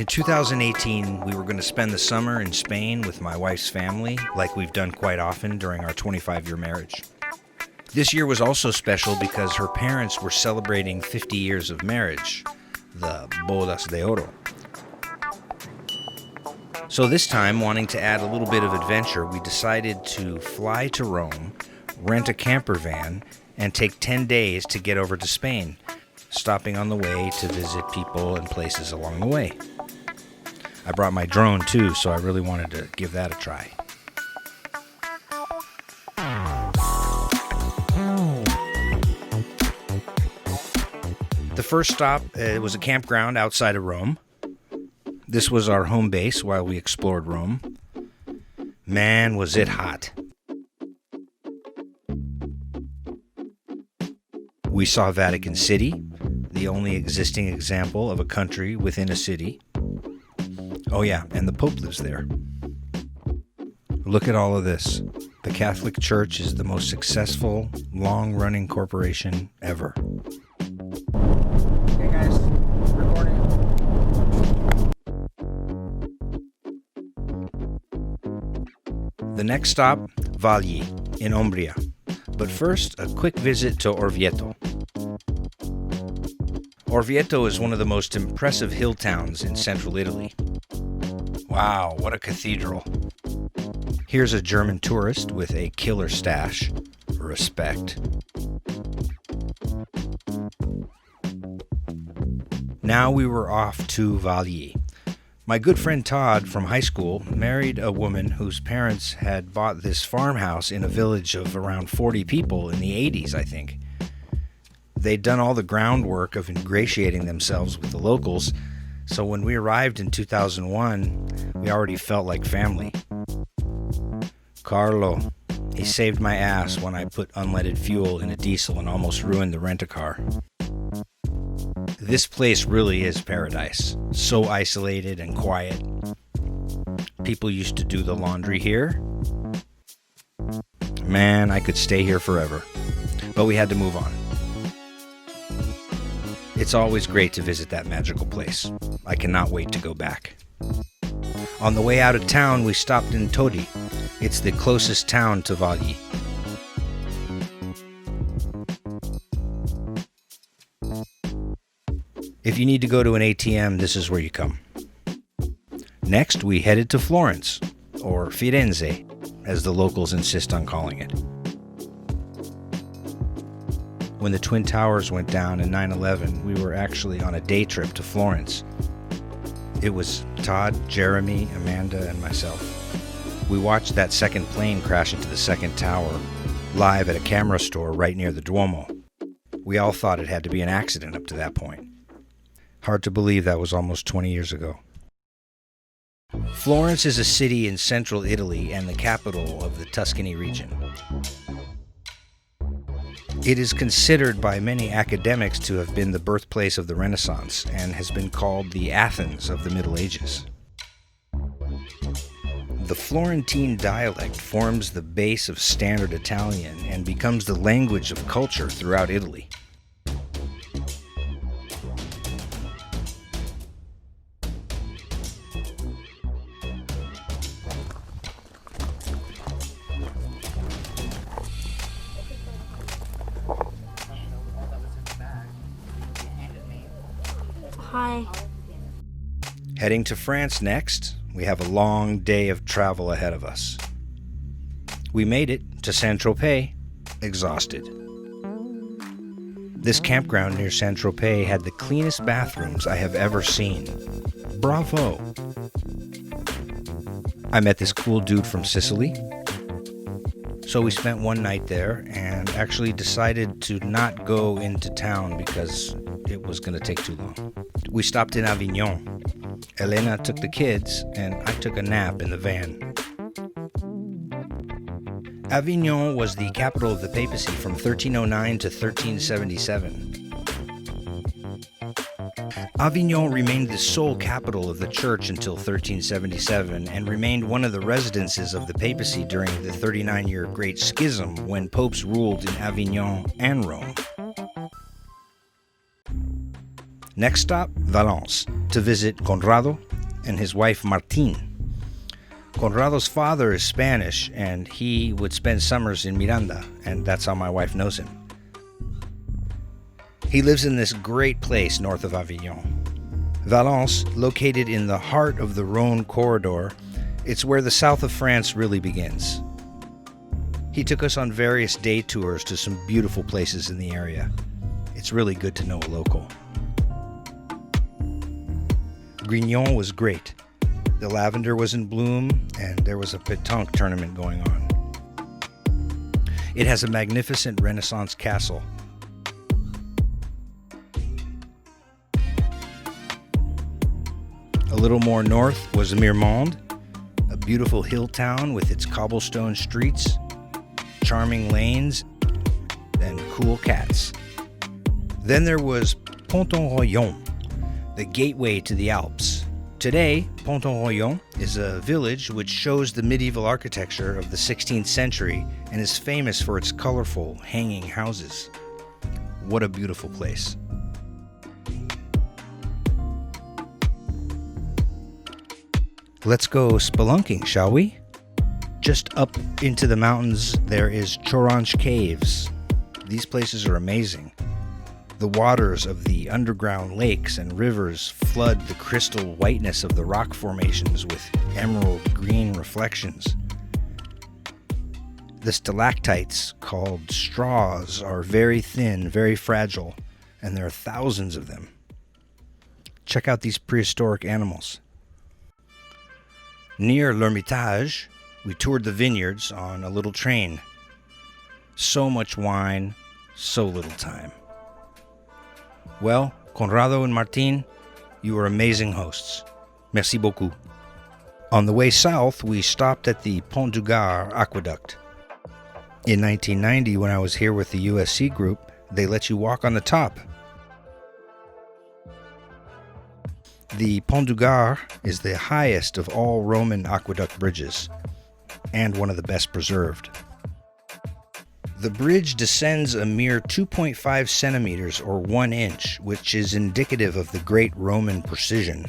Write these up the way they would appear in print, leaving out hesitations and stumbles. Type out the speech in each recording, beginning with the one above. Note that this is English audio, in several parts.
In 2018, we were going to spend the summer in Spain with my wife's family, like we've done quite often during our 25-year marriage. This year was also special because her parents were celebrating 50 years of marriage, the Bodas de Oro. So this time, wanting to add a little bit of adventure, we decided to fly to Rome, rent a camper van, and take 10 days to get over to Spain, stopping on the way to visit people and places along the way. I brought my drone too, so I really wanted to give that a try. The first stop was a campground outside of Rome. This was our home base while we explored Rome. Man, was it hot. We saw Vatican City, the only existing example of a country within a city. Oh yeah, and the Pope lives there. Look at all of this. The Catholic Church is the most successful, long-running corporation ever. Okay guys, recording. The next stop, Vagli, in Umbria. But first, a quick visit to Orvieto. Orvieto is one of the most impressive hill towns in central Italy. Wow, what a cathedral. Here's a German tourist with a killer stash. Respect. Now we were off to Vagli. My good friend Todd from high school married a woman whose parents had bought this farmhouse in a village of around 40 people in the 80s, I think. They'd done all the groundwork of ingratiating themselves with the locals, so when we arrived in 2001, we already felt like family. Carlo, he saved my ass when I put unleaded fuel in a diesel and almost ruined the rent-a-car. This place really is paradise. So isolated and quiet. People used to do the laundry here. Man, I could stay here forever. But we had to move on. It's always great to visit that magical place. I cannot wait to go back. On the way out of town, we stopped in Todi. It's the closest town to Vagli. If you need to go to an ATM, this is where you come. Next, we headed to Florence, or Firenze, as the locals insist on calling it. When the Twin Towers went down in 9/11, we were actually on a day trip to Florence. It was Todd, Jeremy, Amanda, and myself. We watched that second plane crash into the second tower, live at a camera store right near the Duomo. We all thought it had to be an accident up to that point. Hard to believe that was almost 20 years ago. Florence is a city in central Italy and the capital of the Tuscany region. It is considered by many academics to have been the birthplace of the Renaissance and has been called the Athens of the Middle Ages. The Florentine dialect forms the base of Standard Italian and becomes the language of culture throughout Italy. Hi. Heading to France next, we have a long day of travel ahead of us. We made it to Saint-Tropez, exhausted. This campground near Saint-Tropez had the cleanest bathrooms I have ever seen. Bravo! I met this cool dude from Sicily. So we spent one night there and actually decided to not go into town because it was going to take too long. We stopped in Avignon. Elena took the kids and I took a nap in the van. Avignon was the capital of the papacy from 1309 to 1377. Avignon remained the sole capital of the church until 1377 and remained one of the residences of the papacy during the 39-year Great Schism when popes ruled in Avignon and Rome. Next stop, Valence, to visit Conrado and his wife Martín. Conrado's father is Spanish, and he would spend summers in Miranda, and that's how my wife knows him. He lives in this great place north of Avignon. Valence, located in the heart of the Rhône corridor, it's where the south of France really begins. He took us on various day tours to some beautiful places in the area. It's really good to know a local. Grignon was great. The lavender was in bloom, and there was a pétanque tournament going on. It has a magnificent Renaissance castle. A little more north was Mirmonde, a beautiful hill town with its cobblestone streets, charming lanes, and cool cats. Then there was Pont-en-Royon, the gateway to the Alps. Today, Pont-en-Royon is a village which shows the medieval architecture of the 16th century and is famous for its colorful, hanging houses. What a beautiful place. Let's go spelunking, shall we? Just up into the mountains, there is Choronche Caves. These places are amazing. The waters of the underground lakes and rivers flood the crystal whiteness of the rock formations with emerald green reflections. The stalactites, called straws, are very thin, very fragile, and there are thousands of them. Check out these prehistoric animals. Near L'Hermitage, we toured the vineyards on a little train. So much wine, so little time. Well, Conrado and Martín, you were amazing hosts. Merci beaucoup. On the way south, we stopped at the Pont du Gard aqueduct. In 1990, when I was here with the USC group, they let you walk on the top. The Pont du Gard is the highest of all Roman aqueduct bridges, and one of the best preserved. The bridge descends a mere 2.5 centimeters or 1 inch, which is indicative of the great Roman precision.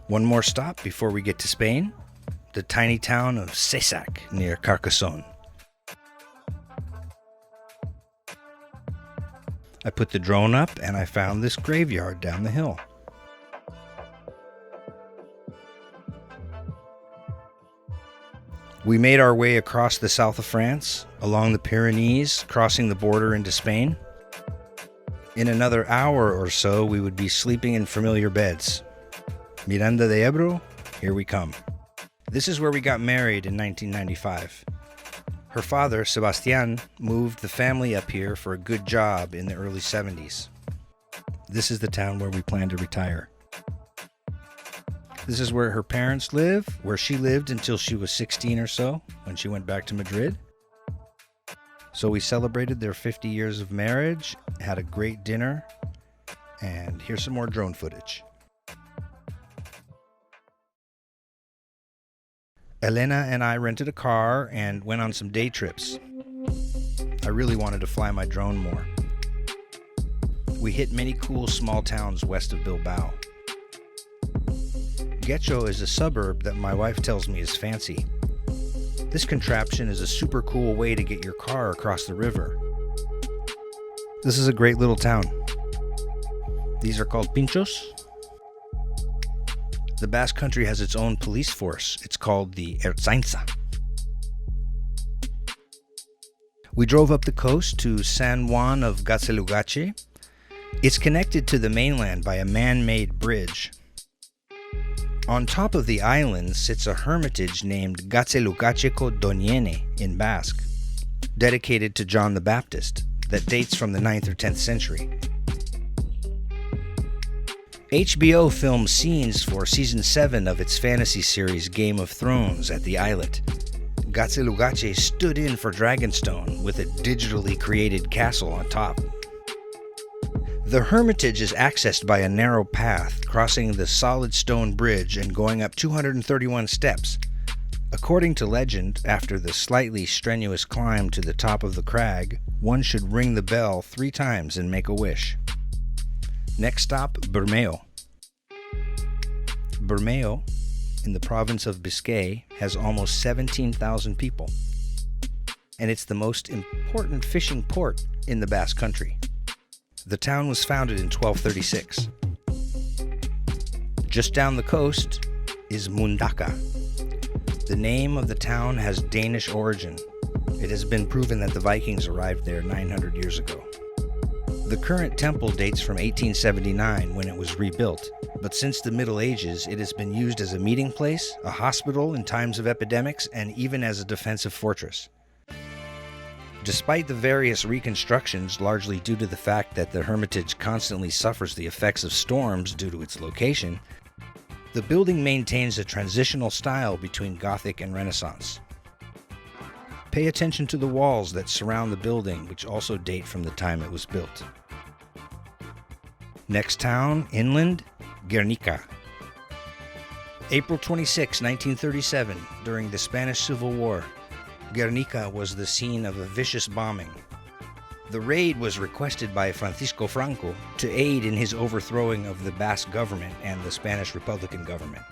One more stop before we get to Spain, the tiny town of Cessac near Carcassonne. I put the drone up and I found this graveyard down the hill. We made our way across the south of France, along the Pyrenees, crossing the border into Spain. In another hour or so, we would be sleeping in familiar beds. Miranda de Ebro, here we come. This is where we got married in 1995. Her father, Sebastián, moved the family up here for a good job in the early 70s. This is the town where we plan to retire. This is where her parents live, where she lived until she was 16 or so, when she went back to Madrid. So we celebrated their 50 years of marriage, had a great dinner, and here's some more drone footage. Elena and I rented a car and went on some day trips. I really wanted to fly my drone more. We hit many cool small towns west of Bilbao. Guecho is a suburb that my wife tells me is fancy. This contraption is a super cool way to get your car across the river. This is a great little town. These are called pinchos. The Basque Country has its own police force. It's called the Ertzaintza. We drove up the coast to San Juan of Gaztelugatxe. It's connected to the mainland by a man-made bridge. On top of the island sits a hermitage named Gaztelugatxeko Doniene in Basque, dedicated to John the Baptist, that dates from the 9th or 10th century. HBO filmed scenes for Season 7 of its fantasy series Game of Thrones at the islet. Gaztelugatxe stood in for Dragonstone with a digitally created castle on top. The hermitage is accessed by a narrow path crossing the solid stone bridge and going up 231 steps. According to legend, after the slightly strenuous climb to the top of the crag, one should ring the bell 3 times and make a wish. Next stop, Bermeo. Bermeo, in the province of Biscay, has almost 17,000 people, and it's the most important fishing port in the Basque Country. The town was founded in 1236. Just down the coast is Mundaka. The name of the town has Danish origin. It has been proven that the Vikings arrived there 900 years ago. The current temple dates from 1879 when it was rebuilt, but since the Middle Ages it has been used as a meeting place, a hospital in times of epidemics, and even as a defensive fortress. Despite the various reconstructions, largely due to the fact that the hermitage constantly suffers the effects of storms due to its location, the building maintains a transitional style between Gothic and Renaissance. Pay attention to the walls that surround the building, which also date from the time it was built. Next town, inland, Guernica. April 26, 1937, during the Spanish Civil War, Guernica was the scene of a vicious bombing. The raid was requested by Francisco Franco to aid in his overthrowing of the Basque government and the Spanish Republican government.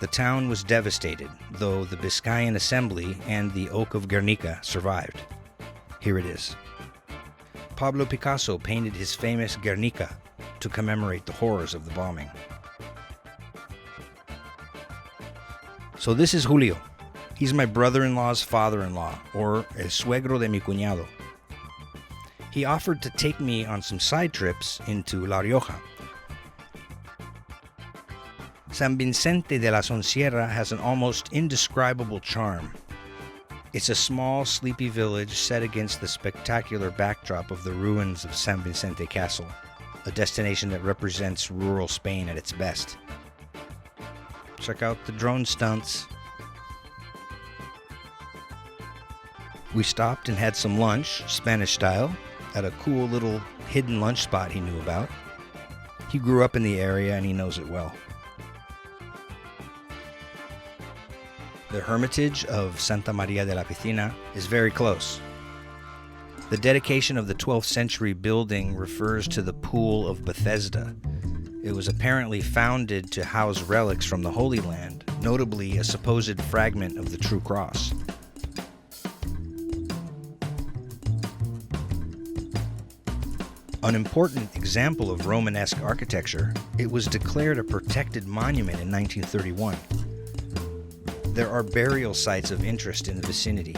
The town was devastated, though the Biscayan Assembly and the Oak of Guernica survived. Here it is. Pablo Picasso painted his famous Guernica to commemorate the horrors of the bombing. So this is Julio. He's my brother-in-law's father-in-law, or el suegro de mi cuñado. He offered to take me on some side trips into La Rioja. San Vicente de la Sonsierra has an almost indescribable charm. It's a small, sleepy village set against the spectacular backdrop of the ruins of San Vicente Castle, a destination that represents rural Spain at its best. Check out the drone stunts. We stopped and had some lunch, Spanish style, at a cool little hidden lunch spot he knew about. He grew up in the area and he knows it well. The hermitage of Santa Maria de la Piscina is very close. The dedication of the 12th century building refers to the Pool of Bethesda. It was apparently founded to house relics from the Holy Land, notably a supposed fragment of the True Cross. An important example of Romanesque architecture, it was declared a protected monument in 1931. There are burial sites of interest in the vicinity.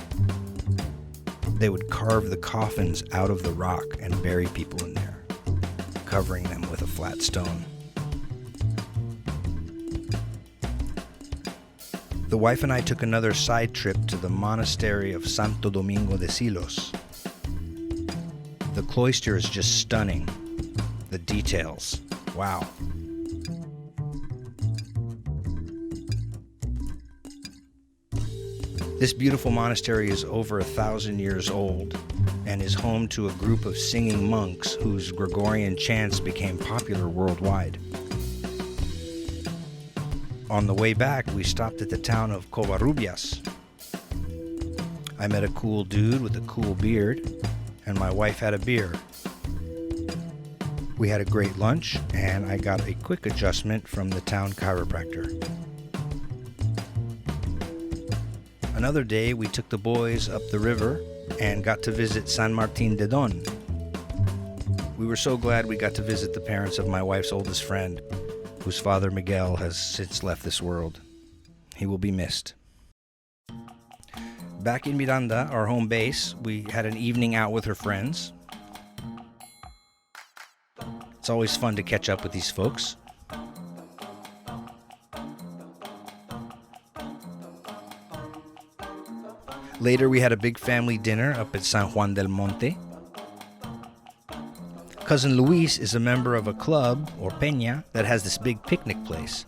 They would carve the coffins out of the rock and bury people in there, covering them with a flat stone. The wife and I took another side trip to the monastery of Santo Domingo de Silos. The cloister is just stunning. The details, wow. This beautiful monastery is over 1,000 years old and is home to a group of singing monks whose Gregorian chants became popular worldwide. On the way back, we stopped at the town of Covarrubias. I met a cool dude with a cool beard, and my wife had a beer. We had a great lunch, and I got a quick adjustment from the town chiropractor. Another day, we took the boys up the river and got to visit San Martin de Don. We were so glad we got to visit the parents of my wife's oldest friend, whose father Miguel has since left this world. He will be missed. Back in Miranda, our home base, we had an evening out with her friends. It's always fun to catch up with these folks. Later, we had a big family dinner up at San Juan del Monte. Cousin Luis is a member of a club, or peña, that has this big picnic place.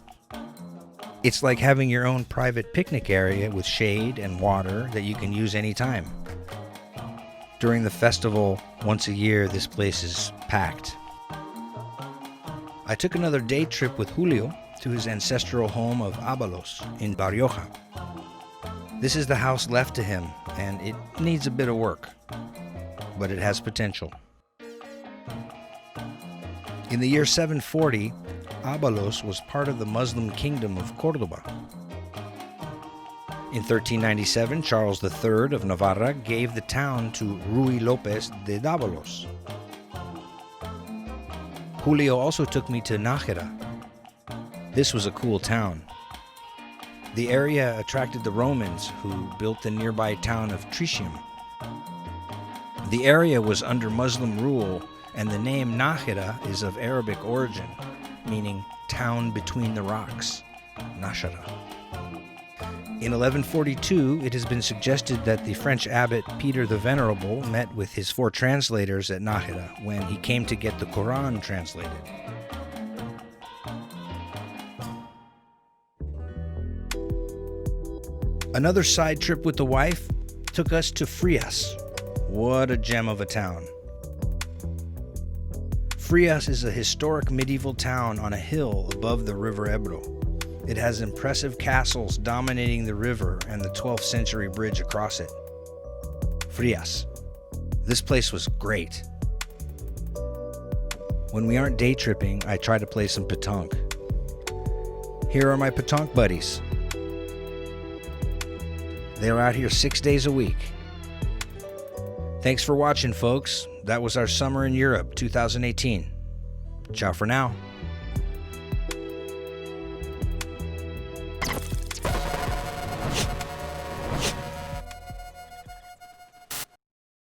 It's like having your own private picnic area with shade and water that you can use anytime. During the festival, once a year, this place is packed. I took another day trip with Julio to his ancestral home of Ábalos in Rioja. This is the house left to him, and it needs a bit of work, but it has potential. In the year 740, Ábalos was part of the Muslim kingdom of Córdoba. In 1397, Charles III of Navarra gave the town to Ruy López de Dávalos. Julio also took me to Nájera. This was a cool town. The area attracted the Romans, who built the nearby town of Tricium. The area was under Muslim rule, and the name Nájera is of Arabic origin, meaning town between the rocks, Nájera. In 1142, it has been suggested that the French abbot Peter the Venerable met with his 4 translators at Nájera when he came to get the Quran translated. Another side trip with the wife took us to Frias. What a gem of a town. Frias is a historic medieval town on a hill above the river Ebro. It has impressive castles dominating the river and the 12th century bridge across it. Frias. This place was great. When we aren't day tripping, I try to play some pétanque. Here are my pétanque buddies. They're out here 6 days a week. Thanks for watching, folks. That was our Summer in Europe 2018. Ciao for now.